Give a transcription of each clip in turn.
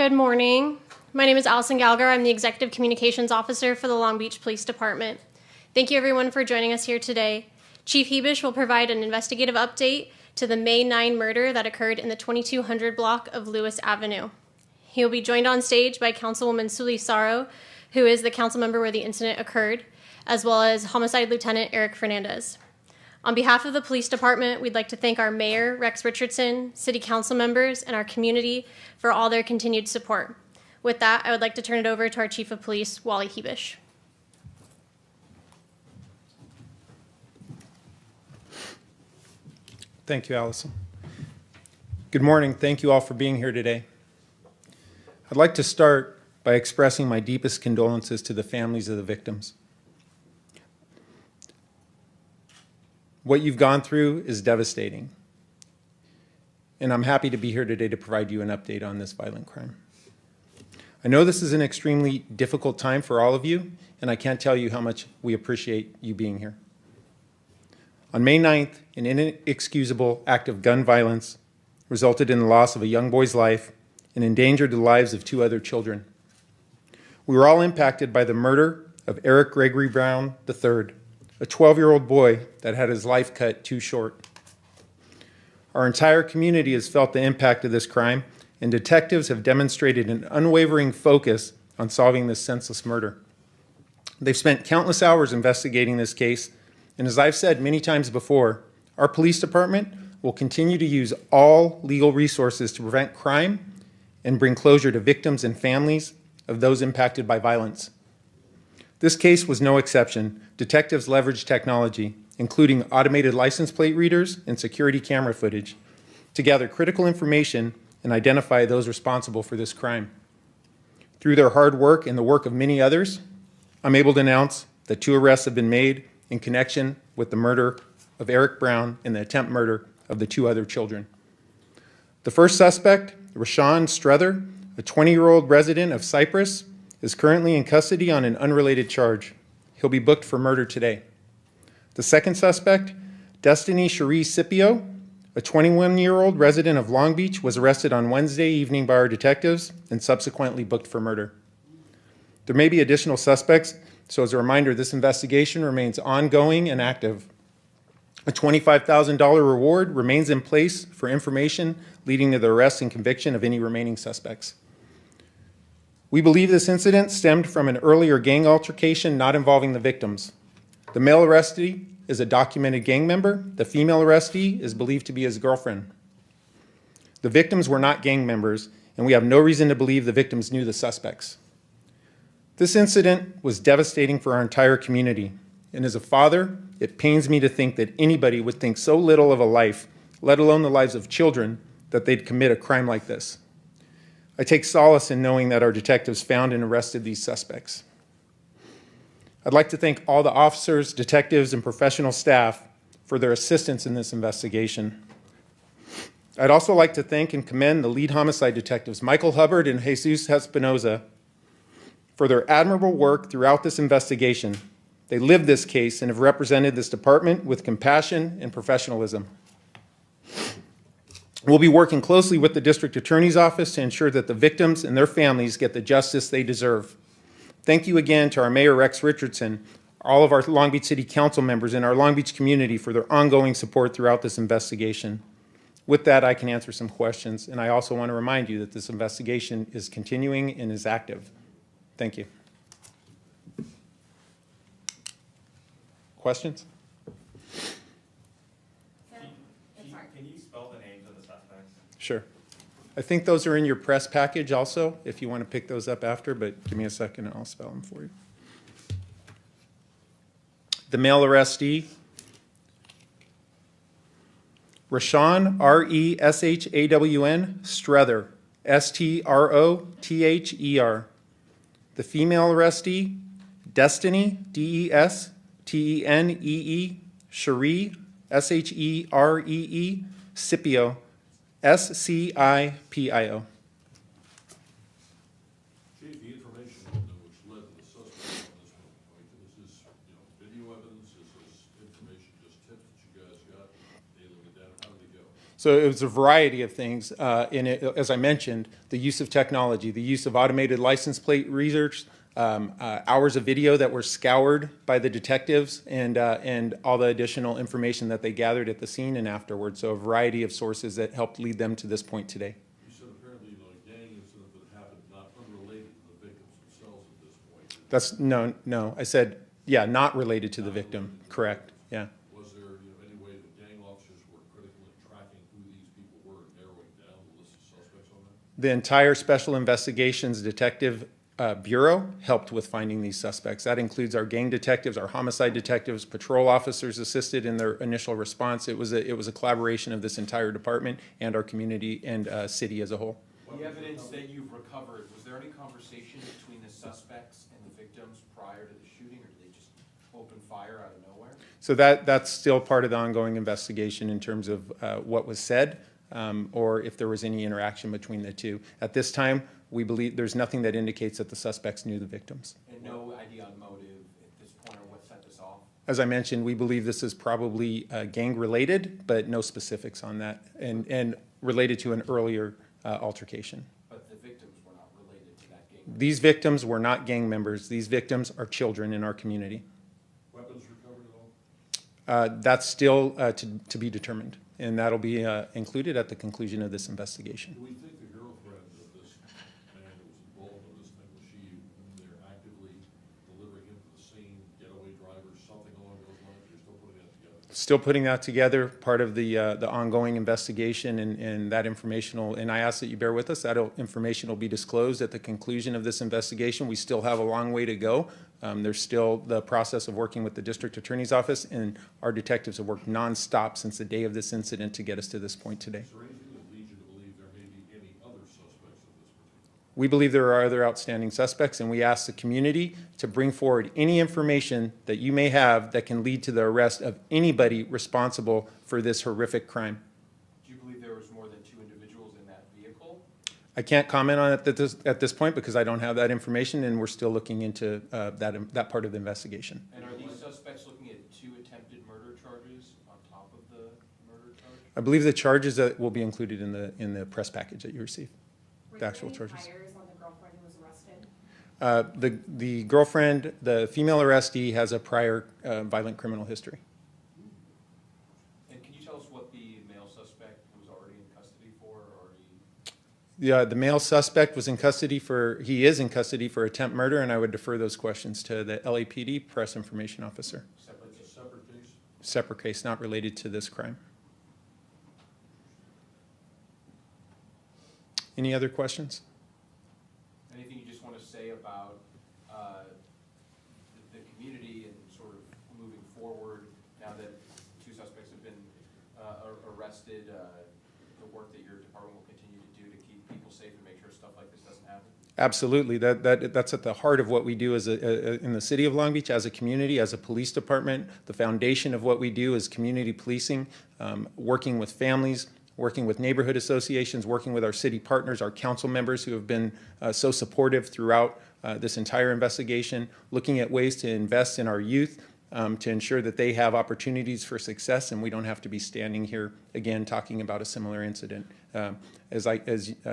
Good morning. My name is Allison Gallagher. I'm the Executive Communications Officer for the Long Beach Police Department. Thank you everyone for joining us here today. Chief Hebish will provide an investigative update to the May 9 murder that occurred in the 2200 block of Lewis Avenue. He will be joined on stage by Councilwoman Suli Saro, who is the council member where the incident occurred, as well as Homicide Lieutenant Eric Fernandez. On behalf of the police department, we'd like to thank our mayor, Rex Richardson, city council members, and our community for all their continued support. With that, I would like to turn it over to our Chief of Police, Wally Hebish. Thank you, Allison. Good morning. Thank you all for being here today. I'd like to start by expressing my deepest condolences to the families of the victims. What you've gone through is devastating, and I'm happy to be here today to provide you an update on this violent crime. I know this is an extremely difficult time for all of you, and I can't tell you how much we appreciate you being here. On May 9th, an inexcusable act of gun violence resulted in the loss of a young boy's life and endangered the lives of 2 other children. We were all impacted by the murder of Eric Gregory Brown III, a 12-year-old boy that had his life cut too short. Our entire community has felt the impact of this crime, and detectives have demonstrated an unwavering focus on solving this senseless murder. They've spent countless hours investigating this case, and as I've said many times before, our police department will continue to use all legal resources to prevent crime and bring closure to victims and families of those impacted by violence. This case was no exception. Detectives leveraged technology, including automated license plate readers and security camera footage, to gather critical information and identify those responsible for this crime. Through their hard work and the work of many others, I'm able to announce that 2 arrests have been made in connection with the murder of Eric Brown and the attempt murder of the 2 other children. The first suspect, Rashawn Struther, a 20-year-old resident of Cypress, is currently in custody on an unrelated charge. He'll be booked for murder today. The second suspect, Destiny Cherie Scipio, a 21-year-old resident of Long Beach, was arrested on Wednesday evening by our detectives and subsequently booked for murder. There may be additional suspects, so as a reminder, this investigation remains ongoing and active. A $25,000 reward remains in place for information leading to the arrest and conviction of any remaining suspects. We believe this incident stemmed from an earlier gang altercation not involving the victims. The male arrestee is a documented gang member. The female arrestee is believed to be his girlfriend. The victims were not gang members, and we have no reason to believe the victims knew the suspects. This incident was devastating for our entire community, and as a father, it pains me to think that anybody would think so little of a life, let alone the lives of children, that they'd commit a crime like this. I take solace in knowing that our detectives found and arrested these suspects. I'd like to thank all the officers, detectives, and professional staff for their assistance in this investigation. I'd also like to thank and commend the lead homicide detectives, Michael Hubbard and Jesus Espinoza, for their admirable work throughout this investigation. They lived this case and have represented this department with compassion and professionalism. We'll be working closely with the district attorney's office to ensure that the victims and their families get the justice they deserve. Thank you again to our Mayor Rex Richardson, all of our Long Beach City Council members, and our Long Beach community for their ongoing support throughout this investigation. With that, I can answer some questions, and I also want to remind you that this investigation is continuing and is active. Thank you. Questions? Can you spell the names of the suspects? Sure. I think those are in your press package also, if you want to pick those up after, but give me a second and I'll spell them for you. The male arrestee, Rashawn, R-E-S-H-A-W-N, Struther, S-T-R-O-T-H-E-R. The female arrestee, Destiny, D-E-S-T-E-N-E-E, Cherie, S-H-E-R-E-E, Scipio, S-C-I-P-I-O. Chief, the information on them which led to the suspect on this one, like, this is, video evidence, this is information, just tips that you guys got, nailing it down, how did it go? So it was a variety of things. In it, as I mentioned, the use of technology, the use of automated license plate research, hours of video that were scoured by the detectives, and all the additional information that they gathered at the scene and afterwards. So a variety of sources that helped lead them to this point today. You said apparently, a gang incident that happened not unrelated to the victims themselves at this point. That's, no. I said, yeah, not related to the victim. Correct, yeah. Was there, any way the gang officers were critical in tracking who these people were and narrowing down the list of suspects on that? The entire Special Investigations Detective Bureau helped with finding these suspects. That includes our gang detectives, our homicide detectives, patrol officers assisted in their initial response. It was a collaboration of this entire department and our community and city as a whole. The evidence that you've recovered, was there any conversation between the suspects and the victims prior to the shooting, or did they just open fire out of nowhere? So that's still part of the ongoing investigation in terms of what was said, or if there was any interaction between the two. At this time, we believe there's nothing that indicates that the suspects knew the victims. And no idea on motive at this point, or what set this off? As I mentioned, we believe this is probably gang-related, but no specifics on that, and related to an earlier altercation. But the victims were not related to that gang. These victims were not gang members. These victims are children in our community. Weapons recovered at all? That's still to be determined, and that'll be included at the conclusion of this investigation. Do we think the girlfriend of this man that was involved in this thing, was she in there actively delivering him to the scene, getaway driver, something along those lines? You're still putting that together? Still putting that together, part of the ongoing investigation, and that information, and I ask that you bear with us, that information will be disclosed at the conclusion of this investigation. We still have a long way to go. There's still the process of working with the district attorney's office, and our detectives have worked nonstop since the day of this incident to get us to this point today. Is there anything that leads you to believe there may be any other suspects of this particular? We believe there are other outstanding suspects, and we ask the community to bring forward any information that you may have that can lead to the arrest of anybody responsible for this horrific crime. Do you believe there was more than 2 individuals in that vehicle? I can't comment on it at this point because I don't have that information, and we're still looking into that part of the investigation. And are these suspects looking at 2 attempted murder charges on top of the murder charge? I believe the charges that will be included in the press package that you receive. The actual Were there charges. any priors on the girlfriend who was arrested? The girlfriend, the female arrestee, has a prior violent criminal history. And can you tell us what the male suspect was already in custody for, or already? The male suspect was in custody he is in custody for attempt murder, and I would defer those questions to the LAPD press information officer. Separate It's a separate case? Separate case, not related to this crime. Any other questions? Anything you just want to say about the community and sort of moving forward now that 2 suspects have been arrested, the work that your department will continue to do to keep people safe and make sure stuff like this doesn't happen? Absolutely. That's at the heart of what we do in the city of Long Beach as a community, as a police department. The foundation of what we do is community policing, working with families, working with neighborhood associations, working with our city partners, our council members who have been so supportive throughout this entire investigation, looking at ways to invest in our youth to ensure that they have opportunities for success, and we don't have to be standing here again talking about a similar incident. As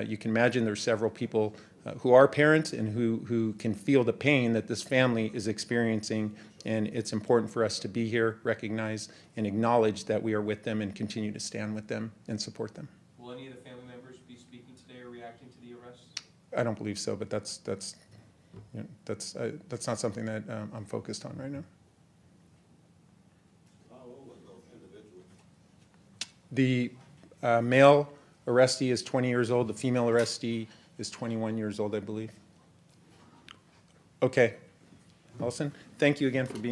you can imagine, there's several people who are parents and who can feel the pain that this family is experiencing, and it's important for us to be here, recognize, and acknowledge that we are with them and continue to stand with them and support them. Will any of the family members be speaking today or reacting to the arrest? I don't believe so, but that's not something that I'm focused on right now. How old are those individuals? The male arrestee is 20 years old. The female arrestee is 21 years old, I believe. Okay. Allison, thank you again for being